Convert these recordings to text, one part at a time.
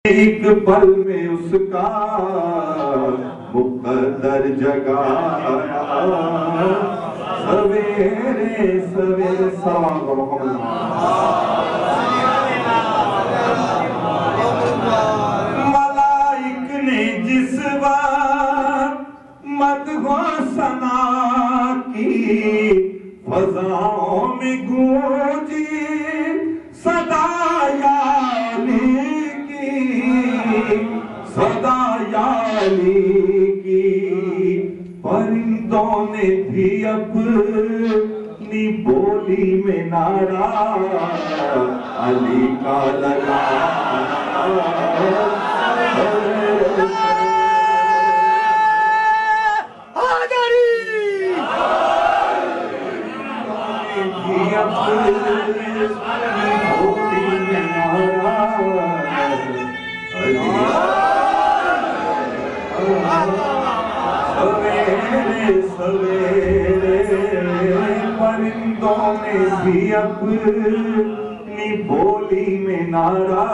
एक पल में उसका मुक़द्दर जगाया। सवेरे सवेरे मलाइक ने जिस बार मदहो सना की फज़ाओं में गूंजी सदा याली की, परिंदों ने भी अपनी बोली में नारा अली का लगाया। परिंदों ने भी अपनी बोली में नारा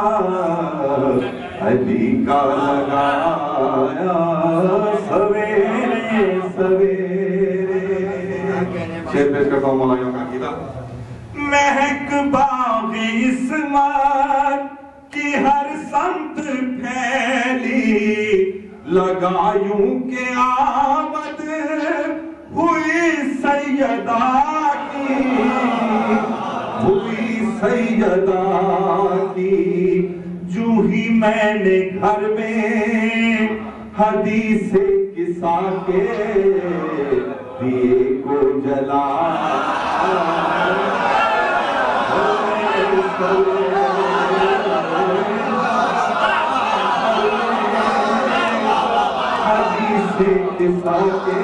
अली का लगाया। सवेरे सवेरे शेर पेश करता हूँ मौलाना का कीदा। महक बाग़े इस्मात की हर संत फैली, लगायूं के आमद हुई सैयदा की, हुई सैयदा की। जूं ही मैंने घर में हदीसे किसा के दिए को जलाया। हदीसे किसा के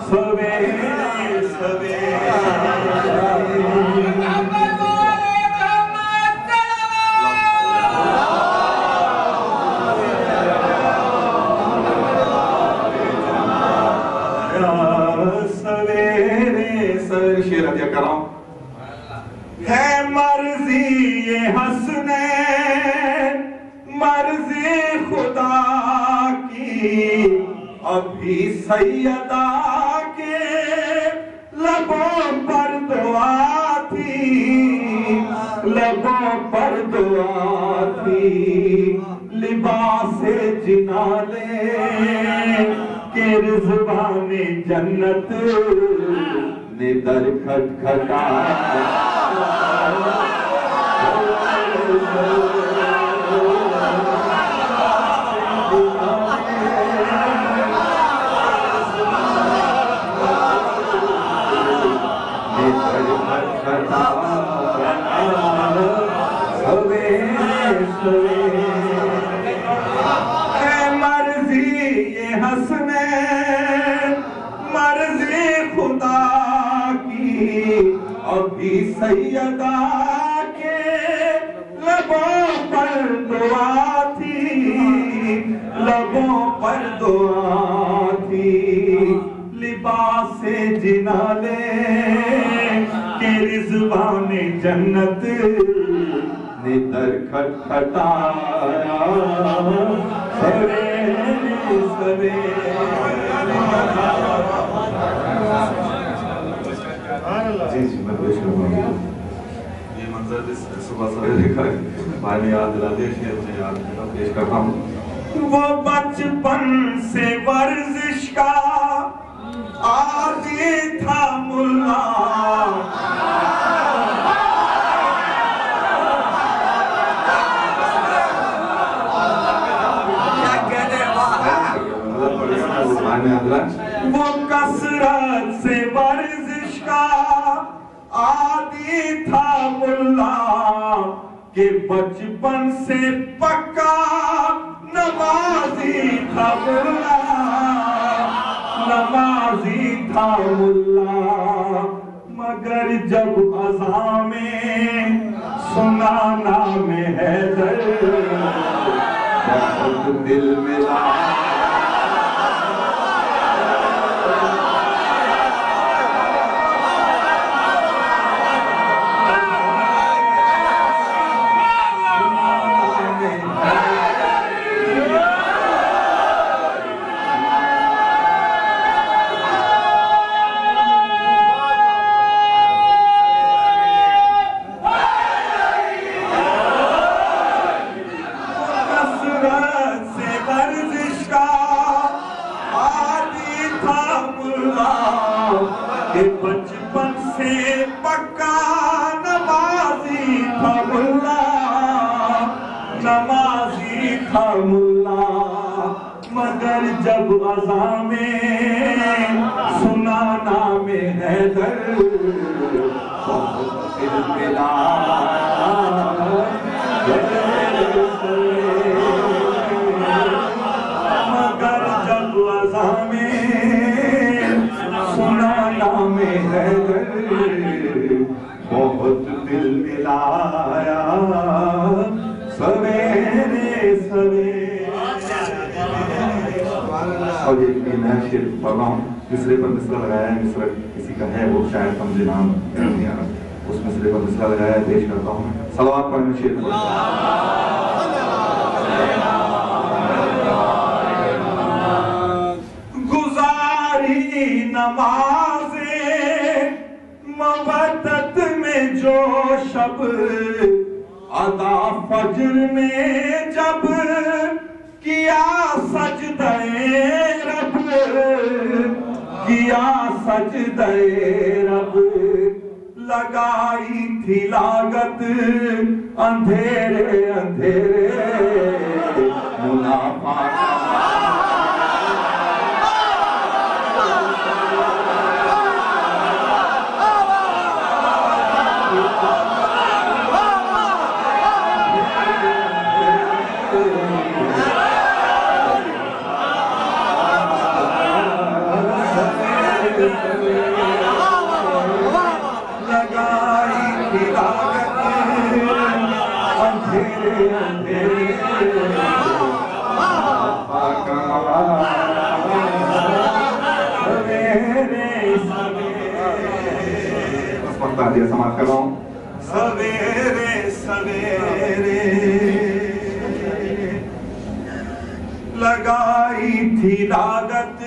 सवेरे सवेरे शेर अदा कर रहा हूं। है मर्जी ये हंसने मर्जी खुदा की, अभी सैयदा के लबों पर दुआ थी, लबों पर दुआ थी। लिबासे जिनाले के रिज़वाने जन्नत ने दर खटखटाया। मर्जी ये हंसने मर्जी खुदा की, अभी सैयदा के लबों पर दुआ थी, लबों पर दुआ थी। लिबासे जिनाले के रिज़वाने जन्नत ने दर खटखटाया। सवेरे सवेरे जी जी मैं पेश करूँगा। ये मंजर सुबह सवेरे का पानी याद दिला दे, शेर से याद पेश करता हूँ। वो बचपन से वर्जिश का आदी था मुल्ला, वो कसरत से वर्जिश का आदी था मुल्ला, के बचपन से पक्का नमाजी था मुल्ला, नमाजी था मुल्ला। मगर जब अज़ा में सुना नाम हैदर बहुत दिल मिला। नमाजी था मुल्ला, नमाजी था मुल्ला, मगर जब अज़ा में सुना नाम हैदर मिला। मगर जब अज़ा में सुना नाम हैदर बहुत दिल मिलाया सवेरे सवेरे। और ये नया शेर पढ़ रहा हूँ, मिसरे पर मिसरा लगाया है, मिसरा किसी का है वो शायद समझे नाम नहीं आ रहा, उस मिसरे पर मिसरा लगाया है, पेश करता हूँ। सलावत पढ़ने शेर गुजारी नमाज़े मवद्दत में जो शब अदा फज्र में जब किया सजदे रब, किया सजदे रब, लगाई थी लागत अंधेरे अंधेरे मुनाफा। समाप्त कर रहा हूँ। सवेरे सवेरे लगाई थी लागत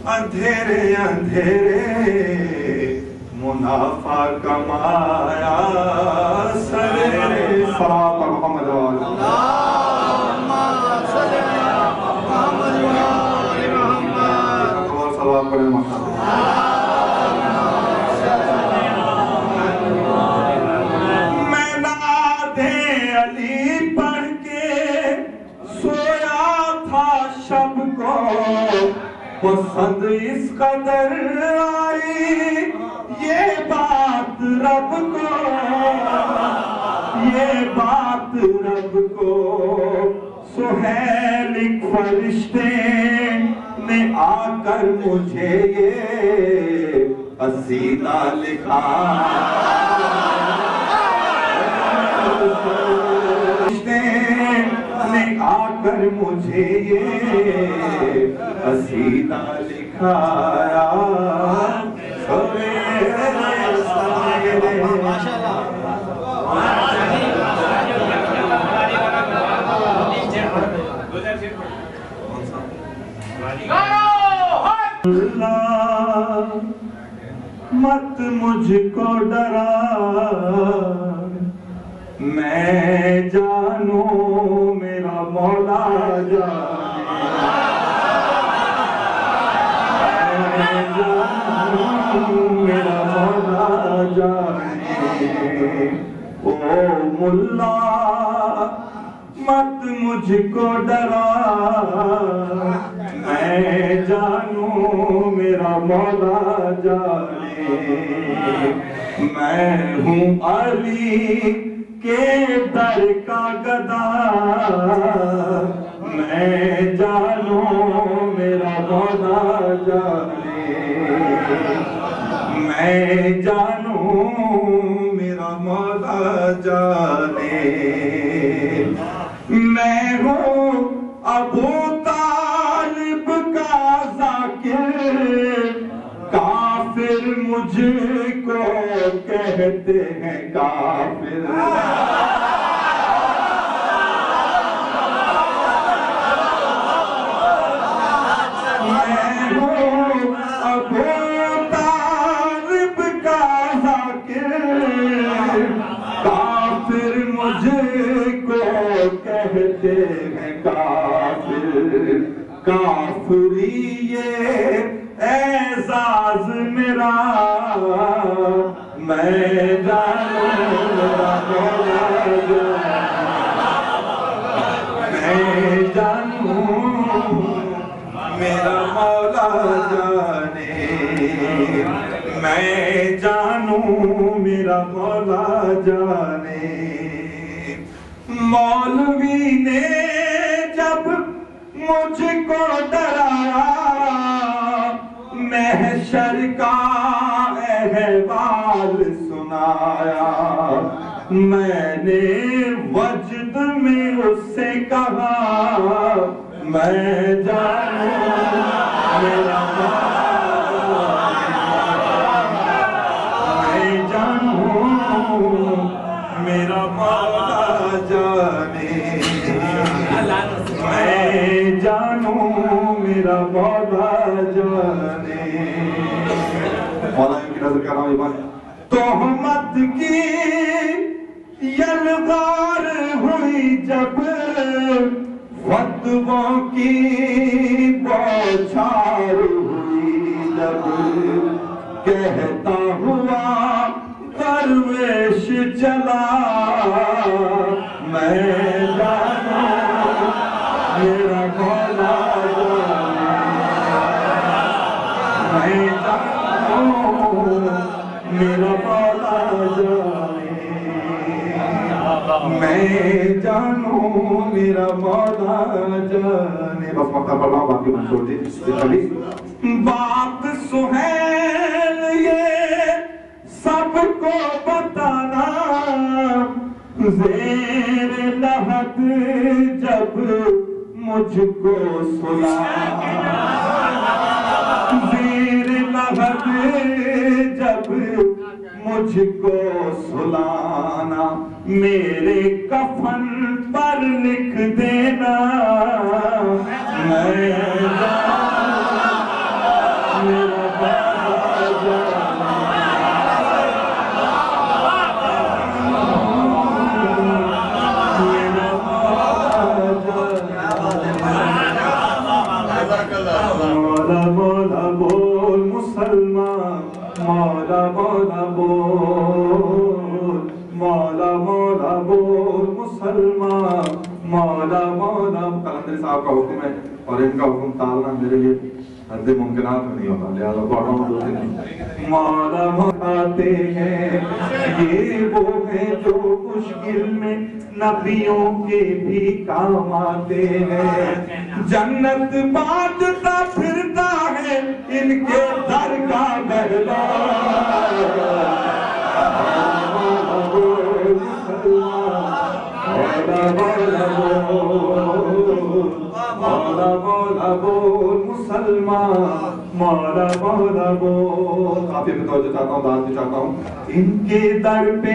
अंधेरे अंधेरे मुनाफा कमाया सवेरे। सलावत मोहम्मद सलावत पढ़े मोहम्मद। अली पढ़ के सोया था शब को पसंद इस कदर आई ये बात रब को, ये बात रब को। सुहेल एक फरिश्ते ने आकर मुझे ये कसीदा लिखा, ने आकर मुझे ये कसीदा लिखाया सवेरे सवेरे। मत मुझको डरा मैं जानू मेरा मौला जाने, मैं जानू मेरा मौला जाने। ओ मुल्ला मत मुझको डरा मैं जानू मेरा मौला जाने। मैं हूँ अली के दर का गदा मैं जानू मेरा मौला जाने, मैं जानू मेरा मौला जाने। मैं हूँ अबू तालिब का ज़ाकिर काफिर मुझको कहते हैं काफिर। मैं हूँ अबू तालिब का ज़ाकिर काफिर मुझको कहते हैं काफिर। काफिरी ये एजाज मेरा मैं जानू मेरा मौला जाने, मैं जानू मेरा मौला जाने। मौलवी ने जब मुझको डराया, महशर का अहवाल सुनाया, मैंने वजद में उससे कहा, मैं जानू मेरा मैं जानू मेरा मौला जाने, मैं जानू मेरा मौला जाने। मौला की नजर का नाम इबान तोहमत की यलगार हुई जब, फतवों की बौछार हुई जब, कहता हुआ दरवेश चला, मैं जानू मेरा मौला जाने, मैं जानू मेरा मौला जाने, मैं जानू मेरा मौला जाने। बस मक्ता पढ़ रहा हूँ, बाकी मत छोड़ दी। बात सुहेल ये सबको बताना, ज़ेर लहद जब मुझको सुलाना, ज़ेर लहद जब मुझको सुलाना, मेरे कफन पर लिख देना, मैं मेरा मौला मौला बोल मुसलमान, मौला मौला बोल, मौला मौला बोल मुसलमान, मौला मौला। कलंदरी साहब का हुक्म है और इनका हुक्म टालना मेरे लिए हद मुमकिनात में नहीं होता, लिहाजा पढ़ रहा हूँ दो दिन। मौला मौलाते हैं ये वो हैं जो मुश्किल में नबियों के भी काम आते हैं, जन्नत बांटता फिरता है इनके दर का महला, मौला मौला बोल मुसलमान, मौला मौला बोल। काफी मैं तवज्जो चाहता हूँ, दाद भी चाहता हूँ। इनके दर पे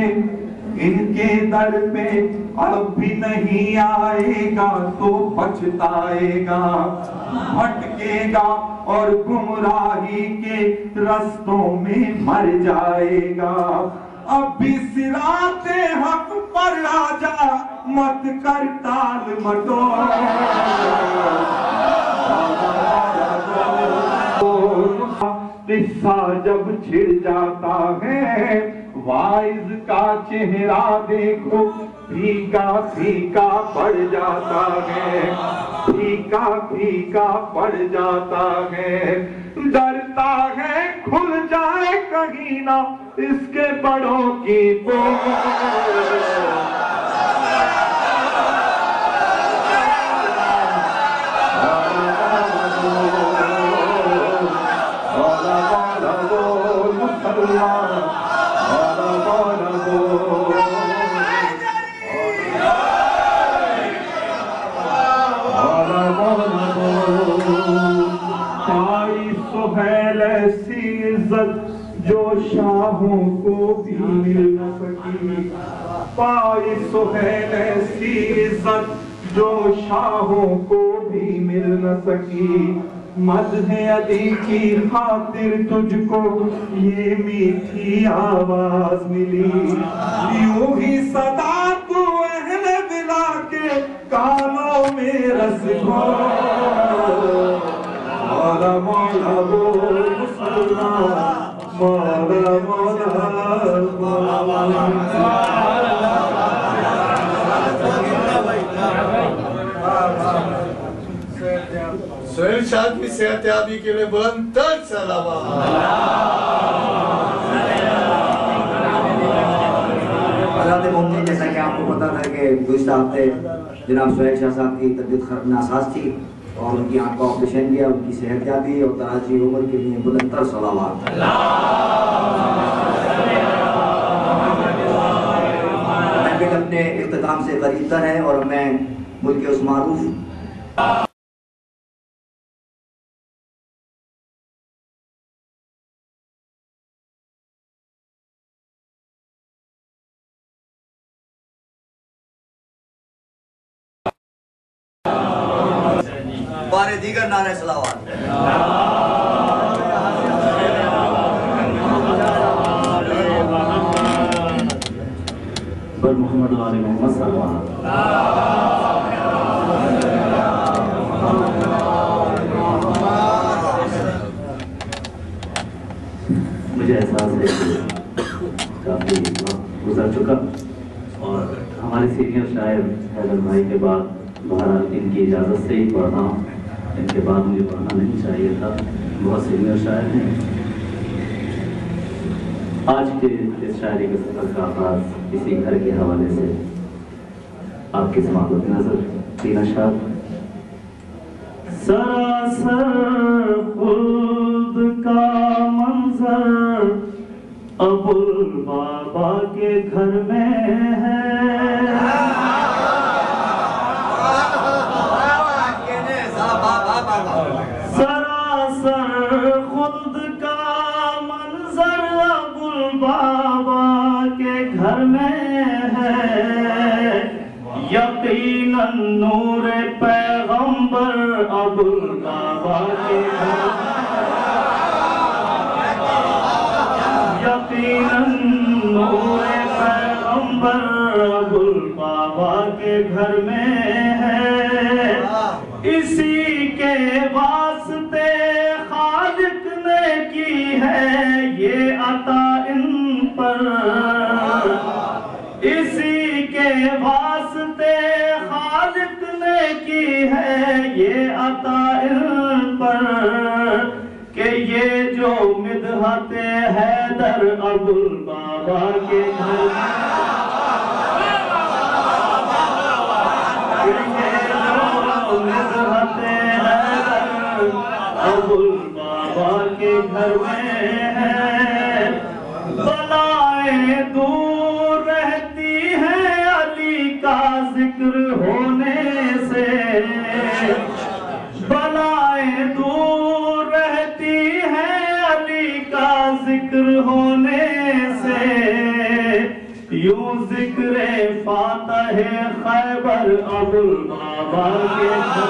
अब भी नहीं आएगा तो पछताएगा, भटकेगा और गुमराही के रस्तों में मर जाएगा। अब भी सिराते हक पर आजा, मत कर ताल मटोल, किस्सा जब छिड़ जाता है वाइज का चेहरा देखो फीका फीका पड़ जाता है, फीका फीका पड़ जाता है, डरता है खुल जाए कहीं ना इसके बड़ों की पोल, ऐसी इज्जत जो शाहों को भी मिल न सकी, पाई सुहेल ऐसी इज्जत जो शाहों को भी मिल न सकी, मज़े अली की खातिर तुझको ये मीठी आवाज मिली, यूं ही सदा तू अहले बिला के कानों में रस घोल, मौला मौला बोल मुसलमान, मौला मौला सोहेल शाह की सेहतयाबी के लिए बुलंद सलावत। मुफ्ती, जैसा कि आपको पता था कि गुज़िश्ता हफ्ते जनाब सोहेल शाह साहब की तबीयत नासाज थी और उनकी आँख का ऑपरेशन किया, उनकी सेहतयाबी और दराज़ी उम्र के लिए बुलंद सलावत। महफिल अपने इख्तिताम से करीब तर है और मैं मुल्क के उस मारूफ बारे दीगर नारे सलावत। पर मोहम्मद वाले मोहम्मद सल्लल्लाहु मुझे एहसास है कि काफ़ी वक्त गुजर चुका और हमारे सीनियर शायर हैदर भाई के बाद बहरहाल इनकी इजाज़त से ही पढ़ रहा हूँ। इनके बाद मुझे पढ़ना नहीं चाहिए था, बहुत सीनियर शायर हैं। आज के इस शायरी के सफ़र का आगाज़ इसी घर के हवाले से आपकी समाअत नज़र तीन अशआर। सरासर खुल्द का मंजर अबुल बाबा के घर में है, सरासर खुद का मंजर अबुल बाबा के घर में है, यकीनन नूर पैगंबर अबुल बाबा के घर में, यकीनन नूर पैगंबर अबुल बाबा के घर में है। इसी के वास्ते खालिक ने की है ये अता इन पर, इसी के वास्ते खालिक ने की है ये अता इन पर, कि ये जो मिदहते हैदर अबुल बाबा के घर अबुल बाबा के घर में है। बलाएं दूर रहती हैं अली का जिक्र होने से, बलाएं दूर रहती हैं अली का जिक्र होने से, यूं जिक्र फातह खैबर अबुल बाबा के घर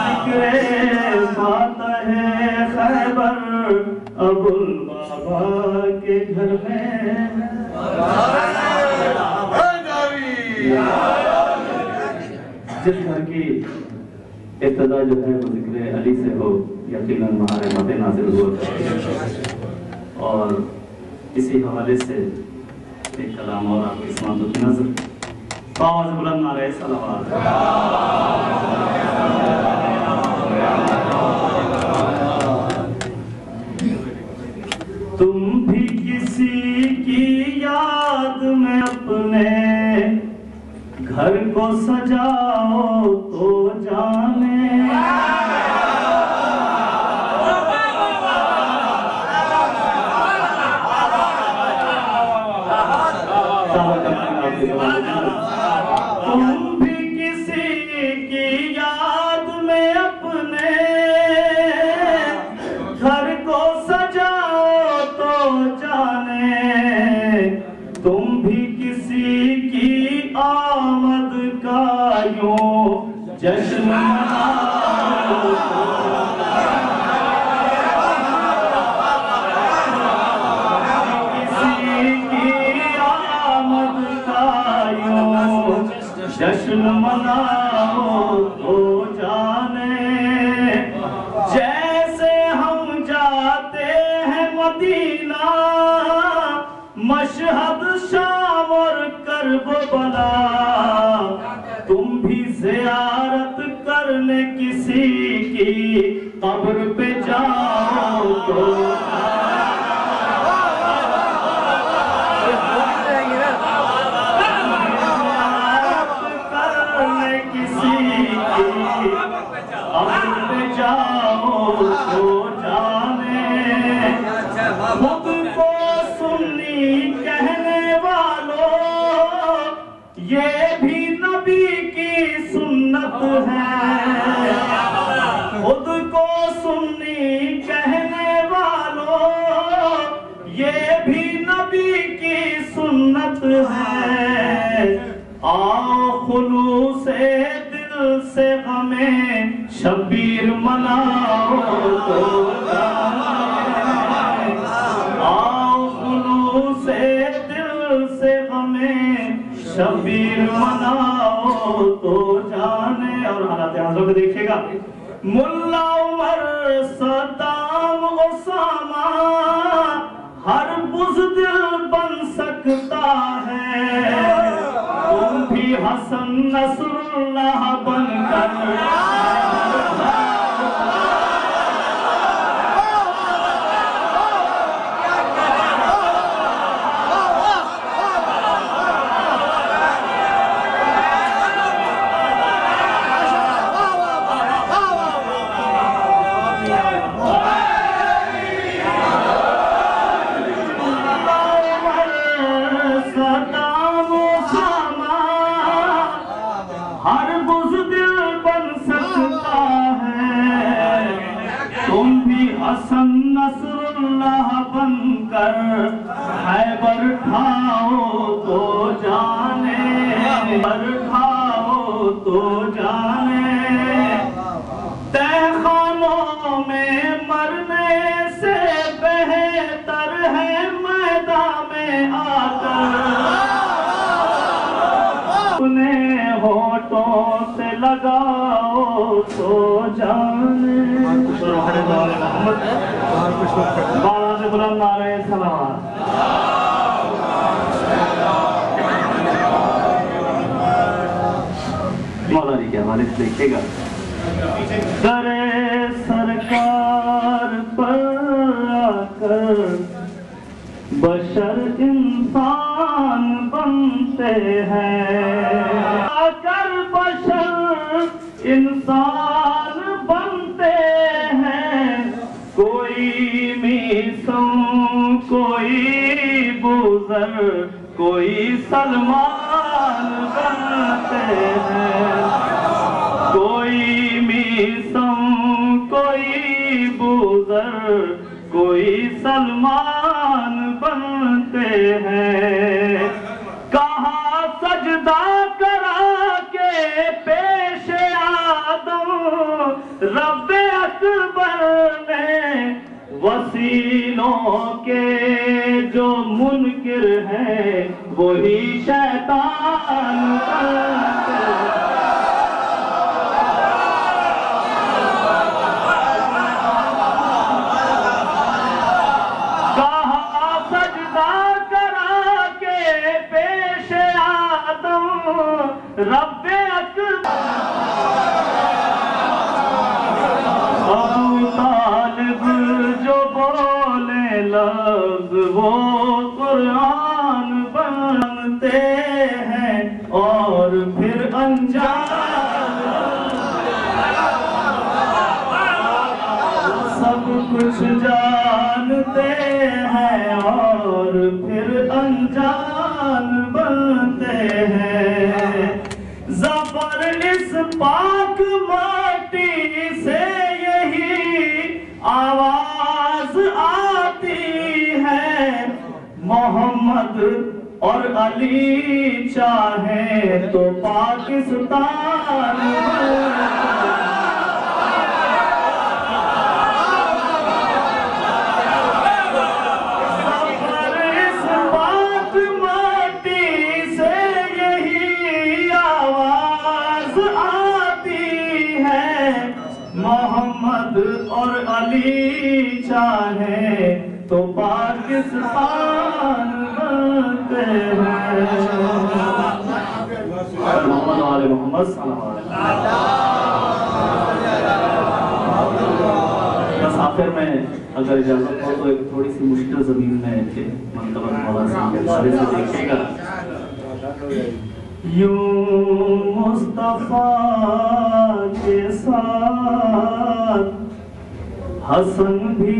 जिक्र फातह खैबर अबुल बाबा के घर में। जिस घर की इब्तिदा जो है वो जिक्र अली से हो, यकीनन वहाँ रहमतें नाज़िल हुआ। और इसी हवाले से एक कलाम और आपकी समाअत की नज़र। आवाज़ बुलंद नारे सलावत। तुम भी किसी की याद में अपने घर को सजाओ तो जाने, तुम भी किसी की याद में अपने घर को सजाओ तो जाने, तुम भी किसी की आमद का यूं जश्न मनाओ जश्न मनाओ तो जाने, जैसे मदीना, मशहद शाम और करबला। तुम भी ज़ियारत करने किसी की कब्र पे जाओ तो कब्र पे जाओ तो जाने। खुद को सुन्नी कहने वालों, ये भी नबी की सुन्नत है। खुद को सुन्नी कहने वालों, ये भी नबी की सुन्नत है। आओ खुलूसे दिल से हमें शबीर मनाओ तो जाने। आओ खुलूसे दिल से हमें शबीर मनाओ तो जाने। और हालात हाज़िर को देखिएगा। मुल्ला उमर, सद्दाम, ओसामा, हर बुज़दिल बन सकता है। तुम भी हसन नसरुल्लाह बनकर हसन नसरुल्लाह बनकर खैबर ठाओ तो जाने। ठाओ तो जाने। तहखानों में मरने से बेहतर है मैदान में आकर अपने होठों से लगाओ तो जाने। बाला से बुलंद नारे सलावत। मौला जी के हवाले से देखिएगा। दरे सरकार पर आकर बशर इंसान बनते हैं। आकर बशर इंसान बनते हैं। कोई मीसम, कोई बुज़र, कोई सलमान बनते हैं। कोई मीसम, कोई बुज़र, कोई सलमान बनते हैं। कहाँ सजदा करा के पेश आदम रब्बे अकबर ने, वसीलों के जो मुनकिर हैं वही शैतान बनते हैं। रब्बे अबू तालिब जो बोले लफ्ज़ वो कुरान बनते हैं और फिर अनजान सब कुछ जानते हैं और फिर अनजान बनते हैं। ज़फ़र इस पाक माटी से यही आवाज आती है। मोहम्मद और अली चाहे तो पाकिस्तान मोहम्मद और अली चाहे तो पाकिस्तान बनते हैं। मोहम्मद वाले मोहम्मद सल्लल्लाहु अलैहि वसल्लम। बस आखिर में अगर इजाजत हो तो एक थोड़ी सी मुश्किल जमीन में मंतबर मौला साहब के बारे से देखिएगा। यूं मुस्तफा के साथ हसन भी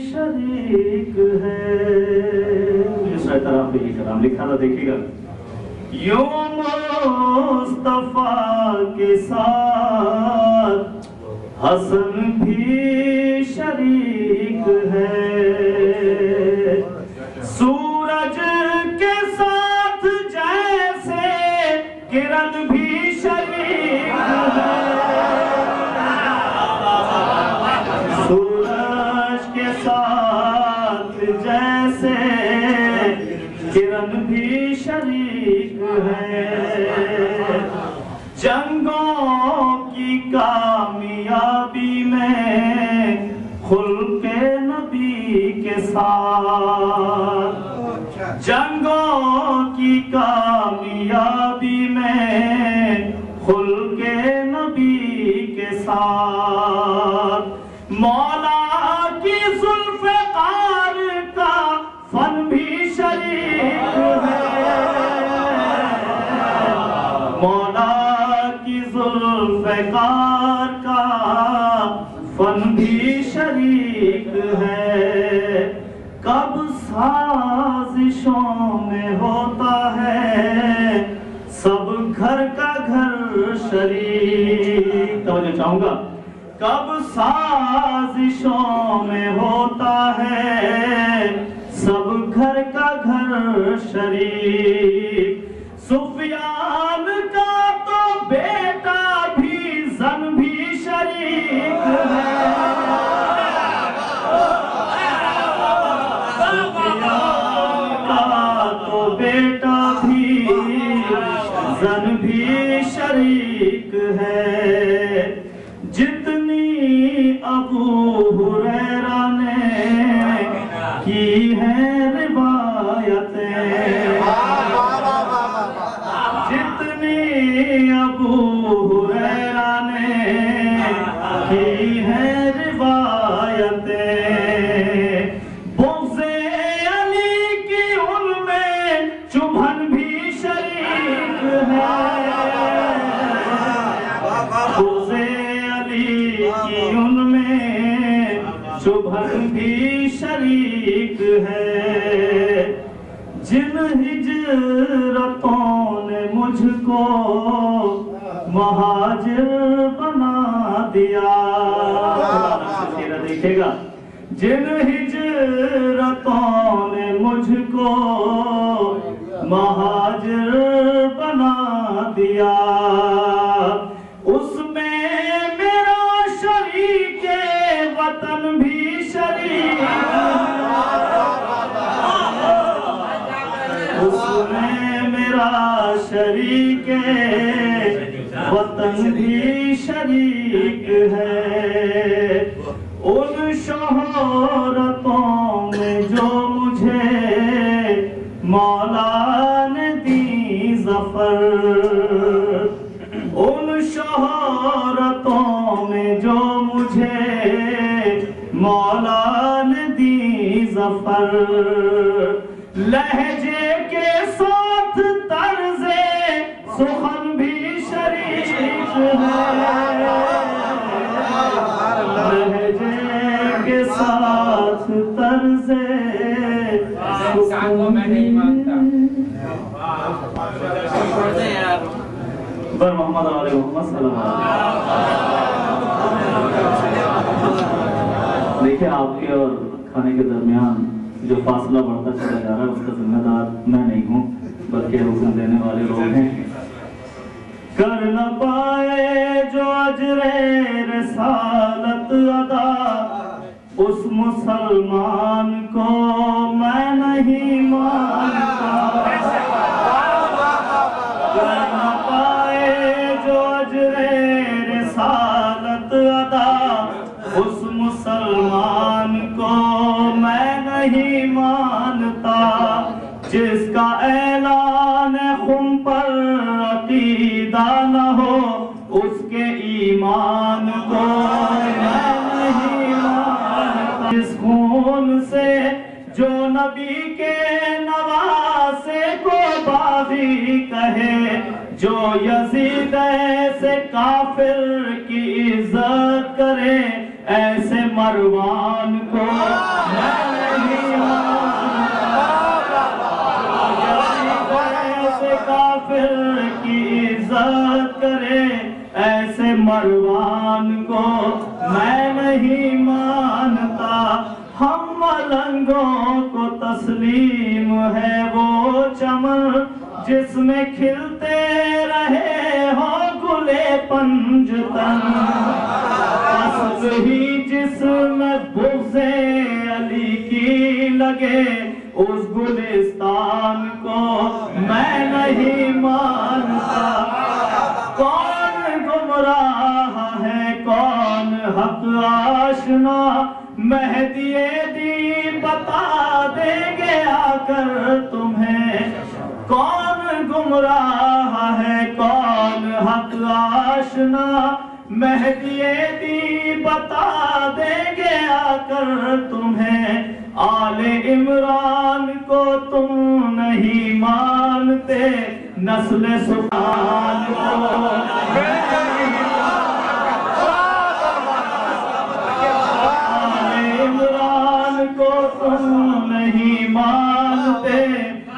शरीक है। इस तरह पे ये कलाम लिखा था, देखिएगा। यूं मुस्तफा के साथ हसन भी शरीक है, सूरज के साथ जैसे किरण भी शरीक है, सूरज के साथ जैसे किरण भी शरीक है, जंगों की कामयाबी में खुल्के नबी के साथ, जंगों की कामयाबी में खुल्के नबी के साथ, मौला की जुल्फ़िकार का फन भी शरीक है, मौला की जुल्फ़िकार का फन भी शरीक है। कब साजिशों में होता है सब घर का घर शरीक। तवज्जो चाहूंगा। कब साजिशों में होता है सब घर का घर शरीक, सुफियान का तो बेटा भी जन भी शरीक है, सुफियान का तो बेटा भी जन भी शरीक है। जितनी अबू हुरैरा ने की है रिवायतें, जितनी अबू हुरैरा ने की है रिवायतें, बुग़्ज़े अली की उनमें चुभन भी शरीक है, बुग़्ज़े की उनमें चुभन भी शरीक है। जिन हिजरतों ने मुझको महाजिर बना दिया, देखिएगा। जिन हिजरतों ने मुझको महाजिर बना दिया, उसमें मेरा शरीके वतन भी शरीक, उसमें मेरा शरीके वतन भी शरीक है। उन शोहरतों में जो मुझे मौला ने दी ज़फ़र, उन शोहरतों में जो मुझे मौला ने दी ज़फ़र, लहजे के साथ तर्ज़े सुखन भी शरीक है, लहजे के साथ तर्ज़े सुखन भी। पर मोहम्मद वाले मोहम्मद सल्लल्लाहु अलैहि। देखिए, आपके और खाने के दरमियान जो फासला बढ़ता चला जा रहा है उसका जिम्मेदार मैं नहीं हूँ, बल्कि हुक्म देने वाले लोग हैं। कर न पाए जो अजरे रिसालत अदा, उस मुसलमान को मैं नहीं मानता। कर न पाए जो अजरे रिसालत अदा, उस मुसलमान को मैं नहीं नहीं मानता, जिसका ऐलान खुम पर अकीदा न हो उसके ईमान को मैं नहीं मानता। जिस खून से जो नबी के नवासे को बागी कहे, जो यजीद ऐसे काफिर की इज्जत करे, ऐसे मरवान को मैं नहीं मानता। ऐसे काफिर की इज्जत करे, ऐसे मरवान को मैं नहीं मानता। हम मलंगों को तस्लीम है वो चमन, जिसमें खिलते रहे हो गुले पंजतन। असल ही जिसमें बुग़्ज़े अली की लगे, उस गुलिस्तान को मैं नहीं मानता। कौन गुमराह है कौन हक आशना, मेहदिए दी बता देंगे आकर तुम्हें। कौन गुमराह है कौन हक आशना, मेहदिए दी बता देंगे आकर तुम्हें। आले इमरान को तुम नहीं मानते, नस्ल सुल्तान को तुम नहीं मानते,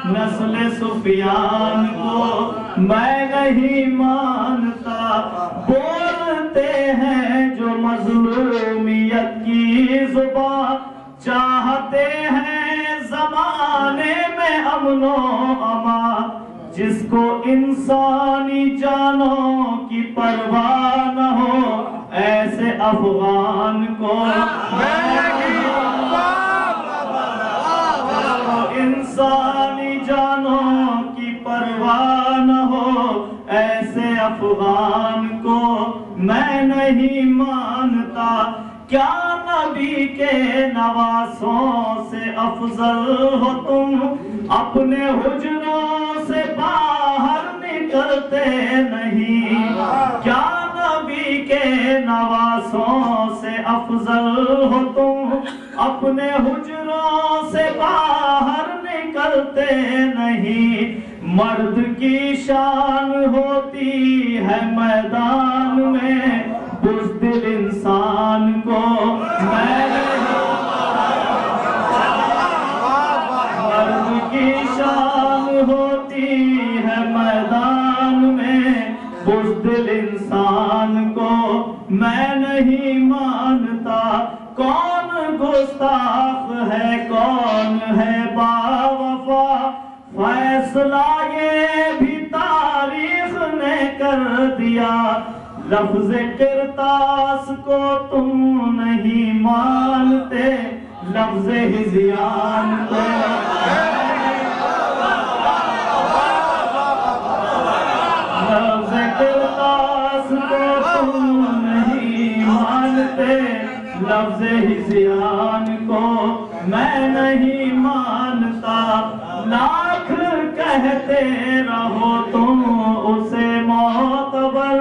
नस्ल सुफियान को मैं नहीं मानता। बोलते हैं जो मज़लूमियत की ज़ुबान, चाहते हैं ज़माने में अमनो अमान। जिसको इंसानी जानों की परवाह न हो, ऐसे अफगान को इंसानी जानों की परवाह न हो, ऐसे अफगान को मैं नहीं मानता। क्या नबी के नवासों से अफजल हो तुम, अपने हुजरों से बाहर निकलते नहीं। क्या नबी के नवासों से अफजल हो तुम, अपने हुजरों से बाहर निकलते नहीं। मर्द की शान होती है मैदान में, बुज़दिल इंसान को मैं मर्द की शान होती है मैदान में, बुज़दिल इंसान को मैं नहीं मानता। कौन गुस्ताख है कौन है बावफा, फैसला ये भी तारीख ने कर दिया। लफ्ज़ किरतास को तुम नहीं मानते, लफ्ज़ हिज़यान को लफ्ज़ किरतास को तुम नहीं मानते, लफ्ज़ हिज़यान को मैं नहीं मानता। लाख कहते रहो तुम उसे मोतबर,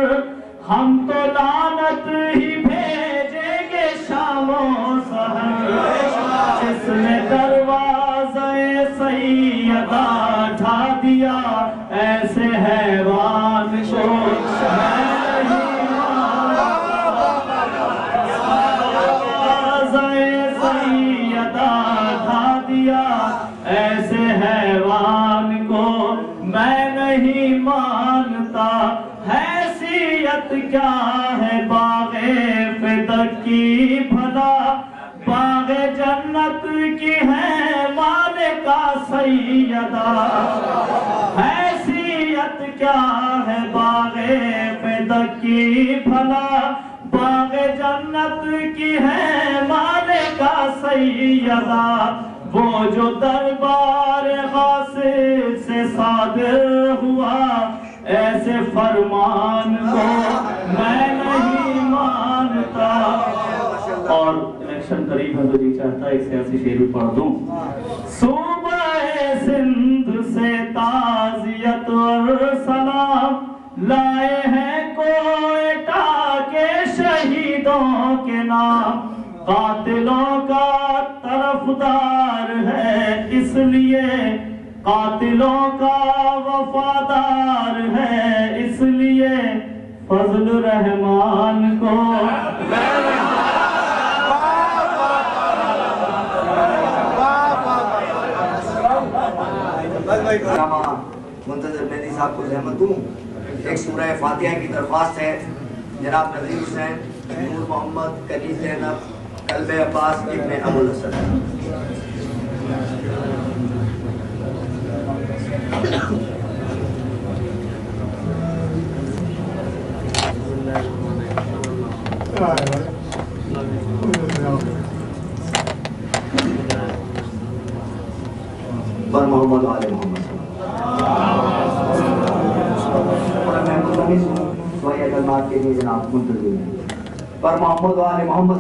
हम तो लानत ही भेजेंगे शामो सहर। जिसने दरवाज़े सैयदा ढा दिया, ऐसे हैवान को मैं नहीं मानता। दरवाज़े सैयदा ढा दिया, ऐसे हैवान को मैं नहीं मानता। हैसियत क्या है बाग़े फ़िदक की भला, बाग़े जन्नत की है मालिका सैयदा। हैसियत क्या है बाग़े फ़िदक की भला, बाग़े जन्नत की है मालिका सैयदा। वो जो दरबार गासिब से सादिर हुआ, ऐसे फरमान को मैं नहीं मानता। और इलेक्शन करीब है तो जी चाहता है एक सियासी शेर भी पढ़ दूं। सूबह सिंध से ताज़ियत और सलाम लाए हैं कोयटा के शहीदों के नाम। कातिलों का तरफदार है इसलिए, कातिलों का वफादार है इसलिए, फजल रहमान को मुंतज़र मेहदी साहब को ज़हमत दूँ। एक सूरह फातिहा की दरख्वास्त है। जनाब नज़ीर हुसैन, नूर मोहम्मद, कलील ज़ैनब, कल्बे अब्बास, इब्ने अबुल हसन। पर मोहम्मद आले मोहम्मद कलमात के लिए जनाब मुंतज़िर हैं। पर मोहम्मद आले मोहम्मद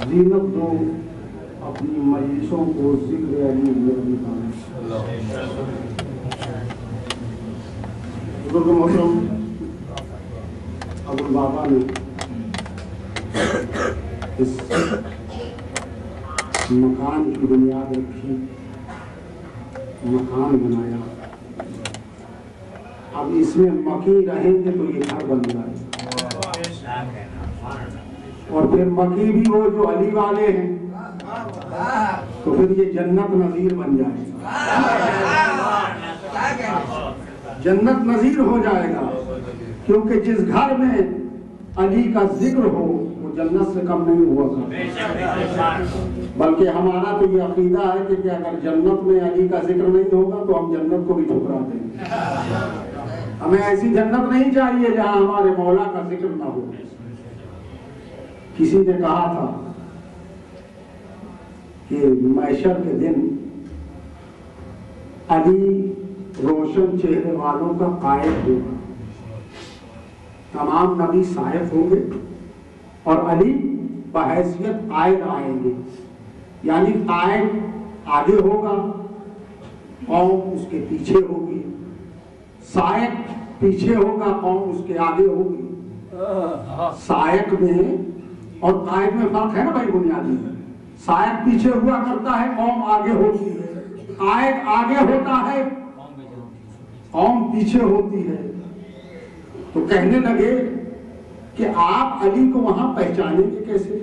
जीनत दो अपनी मजलिसों को जिक्र अली बुजुर्ग मोहतरम अबुल बाबा ने इस मकान की बुनियाद रखी, मकान बनाया। अब इसमें मकी रहेंगे तो ये घर बन जाए, और फिर मकी भी वो जो अली वाले हैं, तो फिर ये जन्नत नज़ीर बन जाएगा, जन्नत नज़ीर हो जाएगा। क्योंकि जिस घर में अली का जिक्र हो वो जन्नत से कम नहीं हुआ करता। बल्कि हमारा तो ये अकीदा है कि अगर जन्नत में अली का जिक्र नहीं होगा तो हम जन्नत को भी ठुकरा देंगे। हमें ऐसी जन्नत नहीं चाहिए जहां हमारे मौला का जिक्र ना हो। किसी ने कहा था कि महशर के दिन अली रोशन चेहरे वालों का कायद होगा, तमाम नबी सायब होंगे और अली बहैसियत आयद आएंगे। यानी आयद आगे होगा, कौम उसके पीछे होगी, सायक पीछे होगा, कौम उसके आगे होगी। सायक में और कायद में फर्क है ना भाई बुनियादी। सायक पीछे हुआ करता है, कौम आगे होती है। कायद आगे होता है, कौम पीछे होती है। तो कहने लगे कि आप अली को वहां पहचानेंगे कैसे?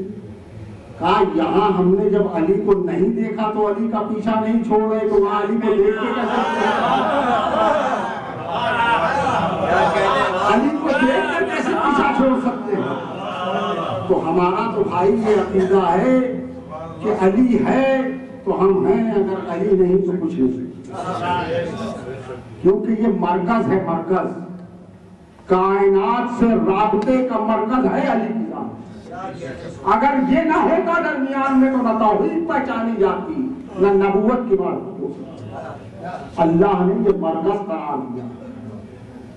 कहा यहाँ हमने जब अली को नहीं देखा तो अली का पीछा नहीं छोड़ रहे, तो वहां अली को देख के कैसे अली को देख कर कैसे पीछा छोड़ सकते हैं? तो हमारा तो भाई ये अकीदा है कि अली है तो हम हैं, अगर अली नहीं तो कुछ नहीं। क्योंकि ये मरकज है, मरकज कायनात से राबते का मरकज है अली की जात। अगर ये ना होता दरमियान में तो न तौहीद पहचानी जाती, न नबूवत की बात हो सकती। अल्लाह ने ये मरकज करार दिया,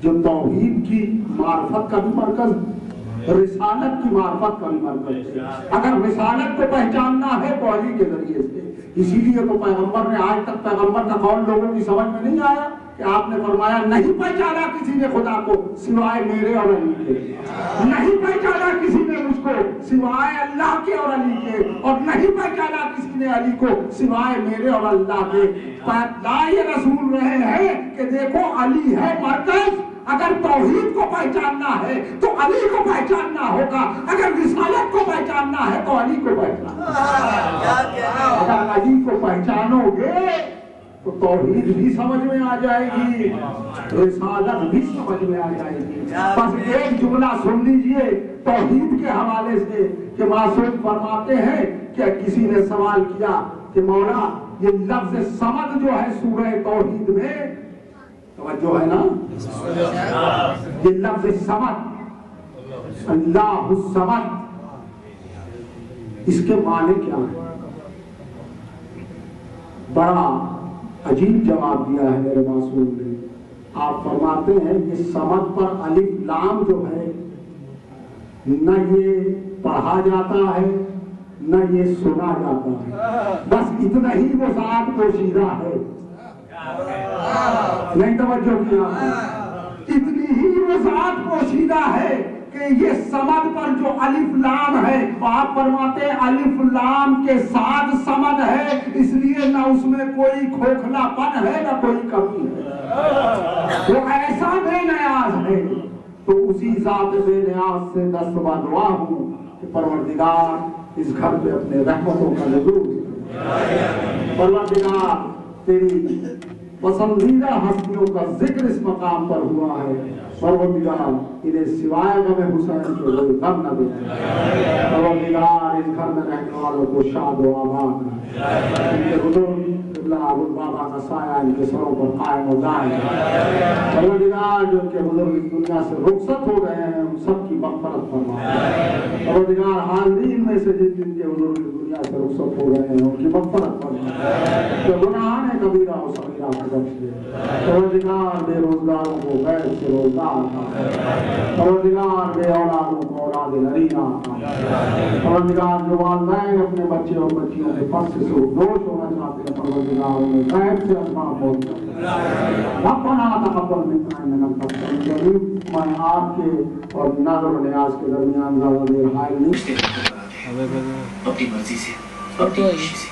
जो तौहीद की मार्फत का भी मरकज, रिसालत की मार्फत का भी मरकज है। अगर रिसालत को पहचानना है तो अली के जरिए से। इसीलिए तो पैगंबर ने आज तक पैगंबर का कौल लोगों की समझ में नहीं आया कि आपने फरमाया नहीं पहचाना किसी ने खुदा को सिवाय मेरे और अली के, नहीं पहचाना किसी ने मुझको सिवाय अल्लाह के और अली के, और नहीं पहचाना किसी ने अली को सिवाय मेरे और अल्लाह के। ये रसूल रहे हैं कि देखो अली है मरकज। अगर तौहीद को पहचानना है तो अली को पहचानना होगा, अगर रिसालत को पहचानना है तो अली को पहचानना। अगर अली को पहचानोगे तो तौहीद भी समझ में आ जाएगी, रिसालत भी समझ में आ जाएगी। बस एक जुमला सुन लीजिए तौहीद के हवाले से कि मासूम फरमाते हैं कि किसी ने सवाल किया कि मौला ये लफ्ज समद जो है सूरह तौहीद में, जो है ना ये लफ्ज समद, अल्लाह समद, इसके माने क्या है? बड़ा अजीब जवाब दिया है मेरे मासूम ने। आप फरमाते हैं कि समद पर अलिफ लाम जो है न ये पढ़ा जाता है न ये सुना जाता है, बस इतना ही वो साथ पोशीदा है। नहीं तवज्जो किया? इतनी ही वो साथ पोशीदा है कि ये समद पर जो अलिफ लाम है, आप फरमाते हैं अलिफ लाम के साथ समद है, इसलिए ना उसमें कोई खोखलापन है ना कोई कमी है। वो ऐसा बेनियाज है। तो उसी जात बेनियाज से दस्तवा दुआ हूँ कि परवरदिगार इस घर पे अपने रहमतों का नज़ूर, परवरदिगार तेरी पसंदीदा हस्तियों का जिक्र इस मकाम पर हुआ है। परवरदिगार इन्हें सिवाय गम हुसैन के कोई गम न दे। परवरदिगार इस घर में रहने वालों को शाद व आबाद रखे। इनके बुजुर्ग बाबा का साया इनके सरों पर कायम हो जाए। परवरदिगार जो इनके बुजुर्ग इस दुनिया से रुखसत हो गए हैं उन सबकी मग़फ़िरत फरमा। परवरदिगार हाज़रीन में से जिन जिनके बुजुर्ग इस दुनिया से रुखसत हो गए हैं उनकी मग़फ़िरत फरमा। जो गुनाह ने कबीरा और सगीरा को बख्श दे। परवरदिगार बेरोजगारों को गैर से रोजगार, परवरदिगार बे औलादों को औलाद नरीना, परवरदिगार जो वालिदैन अपने बच्चे और बच्चियों के फर्ज से दोष होना चाहते हैं, परवरदिगार उन्हें गैर से असबाब बोल दे। रब्बना तक़ब्बल मिन्ना इन्नका अंतस समीउल अलीम। मैं आपके और नज़र और नियाज के दरमियान ज़्यादा देर हायल नहीं अपनी मर्जी से, अपनी खुशी से